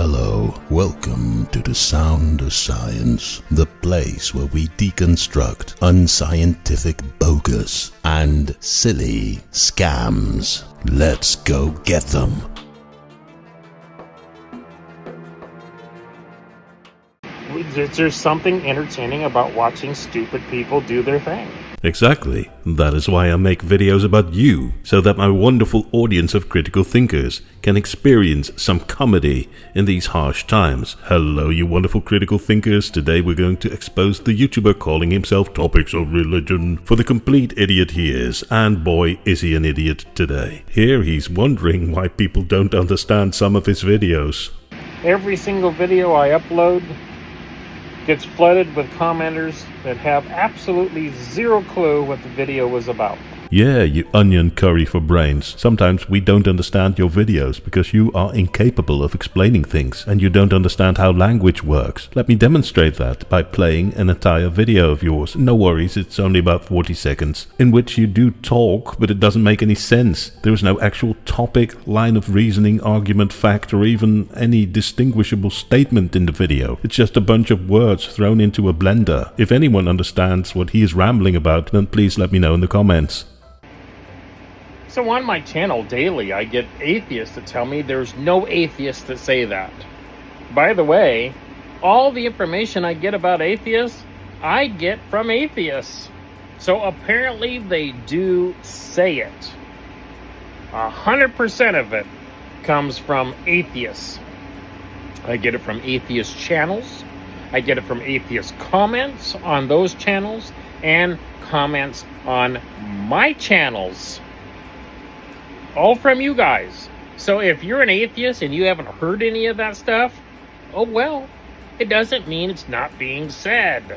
Hello, welcome to the Sound of Science, the place where we deconstruct unscientific bogus and silly scams. Let's go get them. There's something entertaining about watching stupid people do their thing. Exactly. That is why I make videos about you, so that my wonderful audience of critical thinkers can experience some comedy in these harsh times. Hello, you wonderful critical thinkers. Today we're going to expose the YouTuber calling himself Topics of Religion for the complete idiot he is, and boy is he an idiot today. Here he's wondering why people don't understand some of his videos. Every single video I upload gets flooded with commenters that have absolutely zero clue what the video was about. Yeah, you onion curry for brains. Sometimes we don't understand your videos because you are incapable of explaining things and you don't understand how language works. Let me demonstrate that by playing an entire video of yours. No worries, it's only about 40 seconds, in which you do talk, but it doesn't make any sense. There is no actual topic, line of reasoning, argument, fact, or even any distinguishable statement in the video. It's just a bunch of words thrown into a blender. If anyone understands what he is rambling about, then please let me know in the comments. So on my channel daily, I get atheists that tell me there's no atheists that say that. By the way, all the information I get about atheists, I get from atheists. So apparently they do say it. 100% of it comes from atheists. I get it from atheist channels. I get it from atheist comments on those channels and comments on my channels. All from you guys. So if you're an atheist and you haven't heard any of that stuff, oh well, it doesn't mean it's not being said.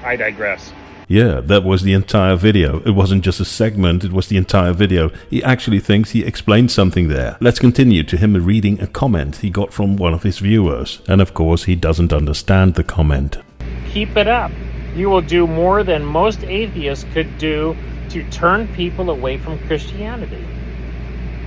I digress. Yeah, that was the entire video. It wasn't just a segment, it was the entire video. He actually thinks he explained something there. Let's continue to him reading a comment he got from one of his viewers. And of course, he doesn't understand the comment. Keep it up. You will do more than most atheists could do to turn people away from Christianity.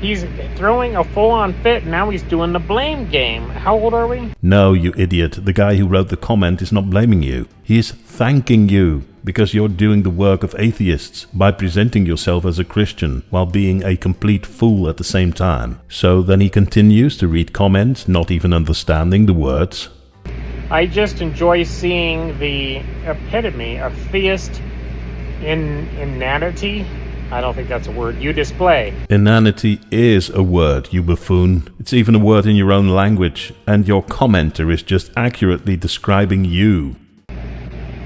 He's throwing a full-on fit, now he's doing the blame game. How old are we? No, you idiot. The guy who wrote the comment is not blaming you. He is thanking you because you're doing the work of atheists by presenting yourself as a Christian while being a complete fool at the same time. So then he continues to read comments, not even understanding the words. I just enjoy seeing the epitome of theist inanity. I don't think that's a word you display. Inanity is a word, you buffoon. It's even a word in your own language, and your commenter is just accurately describing you.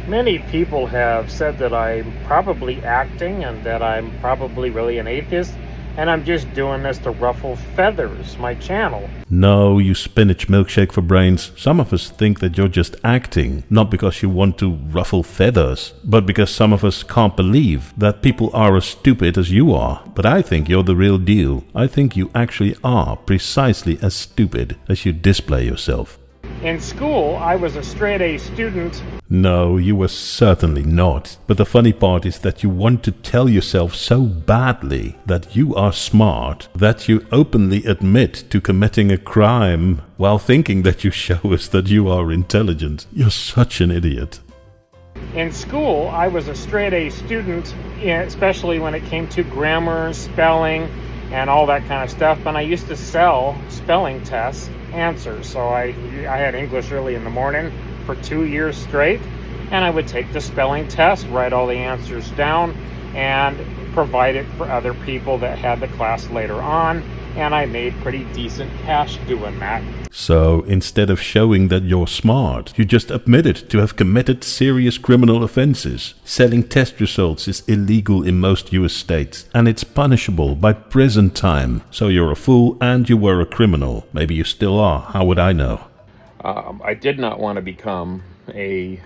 Many people have said that I'm probably acting and that I'm probably really an atheist, and I'm just doing this to ruffle feathers, my channel. No, you spinach milkshake for brains. Some of us think that you're just acting, not because you want to ruffle feathers, but because some of us can't believe that people are as stupid as you are. But I think you're the real deal. I think you actually are precisely as stupid as you display yourself. In school, I was a straight-A student. No, you were certainly not. But the funny part is that you want to tell yourself so badly that you are smart that you openly admit to committing a crime while thinking that you show us that you are intelligent. You're such an idiot. In school, I was a straight-A student, especially when it came to grammar, spelling, and all that kind of stuff. And I used to sell spelling tests answers. So I had English early in the morning for 2 years straight, and I would take the spelling test, write all the answers down, and provide it for other people that had the class later on, and I made pretty decent cash doing that. So instead of showing that you're smart, you just admitted to have committed serious criminal offenses. Selling test results is illegal in most US states, and it's punishable by prison time. So you're a fool and you were a criminal. Maybe you still are, how would I know? I did not want to become a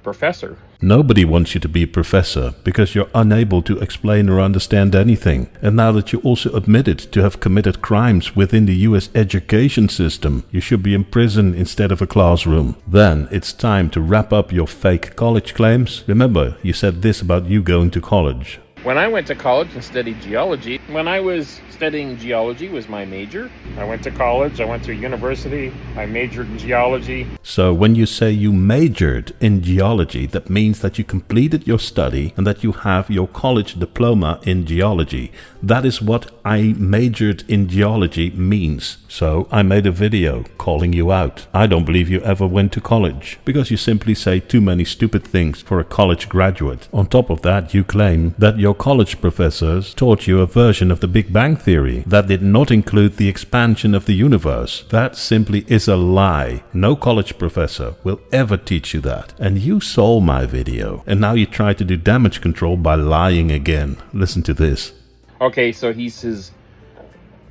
professor. Nobody wants you to be a professor because you're unable to explain or understand anything. And now that you also admitted to have committed crimes within the US education system, you should be in prison instead of a classroom. Then it's time to wrap up your fake college claims. Remember, you said this about you going to college. When I went to college and studied geology, when I was studying geology was my major. I went to college, I went to university, I majored in geology. So when you say you majored in geology, that means that you completed your study and that you have your college diploma in geology. That is what I majored in geology means. So I made a video calling you out. I don't believe you ever went to college because you simply say too many stupid things for a college graduate. On top of that, you claim that your college professors taught you a version of the Big Bang Theory that did not include the expansion of the universe. That simply is a lie. No college professor will ever teach you that. And you saw my video, and now you try to do damage control by lying again. Listen to this. Okay, so he says,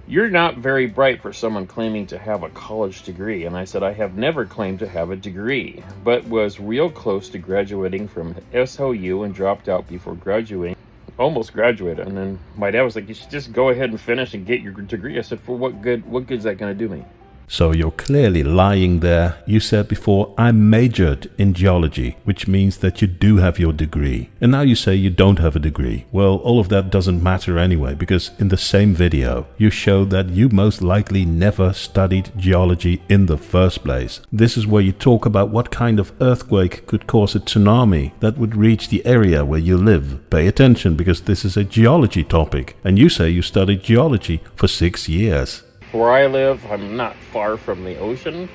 you're not very bright for someone claiming to have a college degree. And I said, I have never claimed to have a degree, but was real close to graduating from SOU and dropped out before graduating. Almost graduated. And then my dad was like, you should just go ahead and finish and get your degree. I said, for what good? What good is that going to do me? So you're clearly lying there. You said before, I majored in geology, which means that you do have your degree. And now you say you don't have a degree. Well, all of that doesn't matter anyway, because in the same video, you show that you most likely never studied geology in the first place. This is where you talk about what kind of earthquake could cause a tsunami that would reach the area where you live. Pay attention, because this is a geology topic. And you say you studied geology for 6 years. Where I live, I'm not far from the ocean,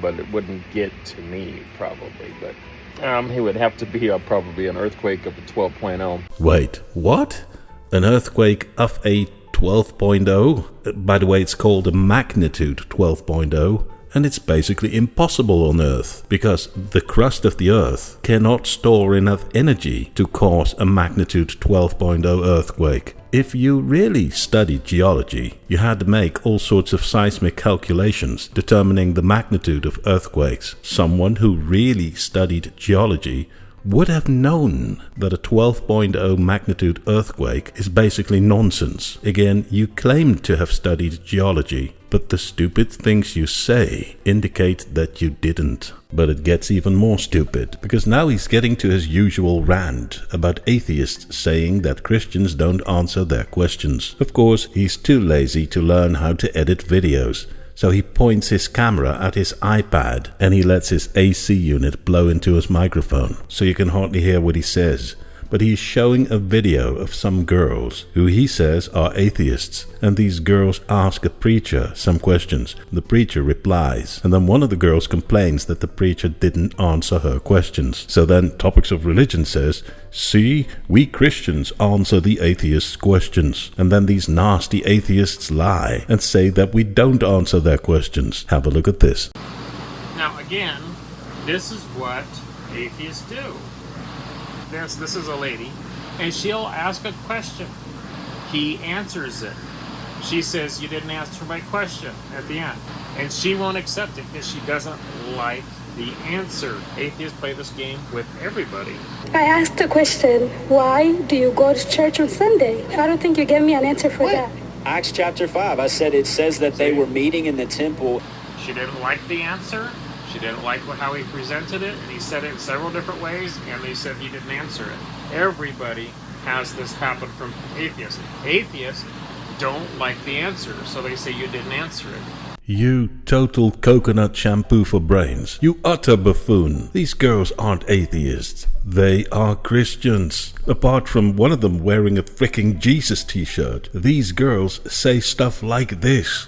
but it wouldn't get to me probably. But it would have to be probably an earthquake of a 12.0. Wait, what? An earthquake of a 12.0? By the way, it's called a magnitude 12.0. And it's basically impossible on Earth, because the crust of the Earth cannot store enough energy to cause a magnitude 12.0 earthquake. If you really studied geology, you had to make all sorts of seismic calculations determining the magnitude of earthquakes. Someone who really studied geology would have known that a 12.0 magnitude earthquake is basically nonsense. Again, you claim to have studied geology, but the stupid things you say indicate that you didn't. But it gets even more stupid, because now he's getting to his usual rant about atheists saying that Christians don't answer their questions. Of course, he's too lazy to learn how to edit videos. So he points his camera at his iPad and he lets his AC unit blow into his microphone, so you can hardly hear what he says. But he's showing a video of some girls who he says are atheists, and these girls ask a preacher some questions. The preacher replies, and then one of the girls complains that the preacher didn't answer her questions. So then Topics of Religion says, see, we Christians answer the atheists' questions. And then these nasty atheists lie and say that we don't answer their questions. Have a look at this. Now again, this is what atheists do. This is a lady, and she'll ask a question. He answers it. She says, you didn't answer my question at the end. And she won't accept it because she doesn't like the answer. Atheists play this game with everybody. I asked a question, why do you go to church on Sunday? I don't think you gave me an answer for that. Acts chapter 5, I said it says that they were meeting in the temple. She didn't like the answer. She didn't like how he presented it, and he said it in several different ways, and they said he didn't answer it. Everybody has this happen from atheists. Atheists don't like the answer, so they say you didn't answer it. You total coconut shampoo for brains. You utter buffoon. These girls aren't atheists. They are Christians. Apart from one of them wearing a freaking Jesus t-shirt, these girls say stuff like this.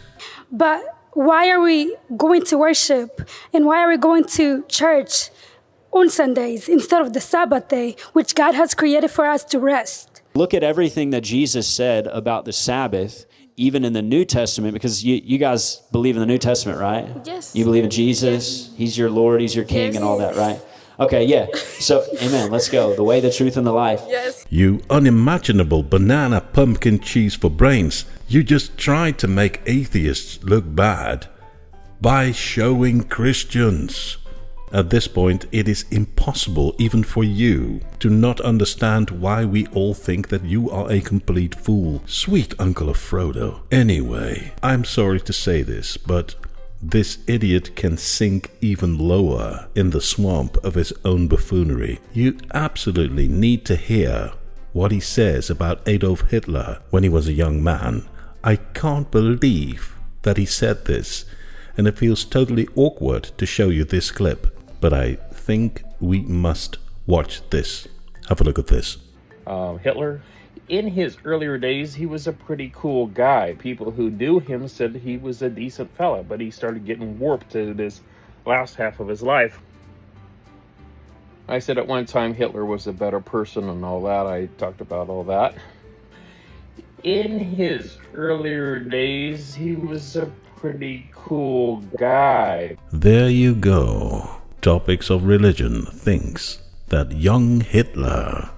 But why are we going to worship and why are we going to church on Sundays instead of the Sabbath day, which God has created for us to rest? Look at everything that Jesus said about the Sabbath, even in the New Testament, because you guys believe in the New Testament, right? Yes. You believe in Jesus, He's your Lord, He's your King, Yes. and all that, right? Okay, yeah. So, amen, let's go. The way, the truth, and the life. Yes. You unimaginable banana pumpkin cheese for brains. You just tried to make atheists look bad by showing Christians. At this point, it is impossible even for you to not understand why we all think that you are a complete fool. Sweet Uncle of Frodo. Anyway, I'm sorry to say this, but this idiot can sink even lower in the swamp of his own buffoonery. You absolutely need to hear what he says about Adolf Hitler when he was a young man. I can't believe that he said this, and it feels totally awkward to show you this clip, but I think we must watch this. Have a look at this. Hitler, in his earlier days, he was a pretty cool guy. People who knew him said he was a decent fella, but he started getting warped to this last half of his life. I said at one time Hitler was a better person and all that. I talked about all that. In his earlier days, he was a pretty cool guy. There you go. Topics of Religion thinks that young Hitler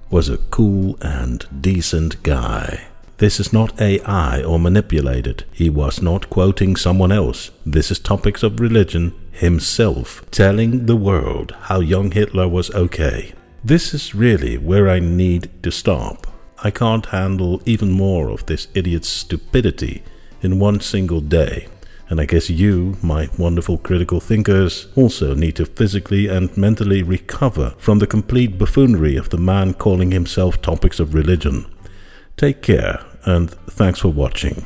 was a cool and decent guy. This is not AI or manipulated. He was not quoting someone else. This is Topics of Religion himself telling the world how young Hitler was okay. This is really where I need to stop. I can't handle even more of this idiot's stupidity in one single day. And I guess you, my wonderful critical thinkers, also need to physically and mentally recover from the complete buffoonery of the man calling himself Topics of Religion. Take care, and thanks for watching.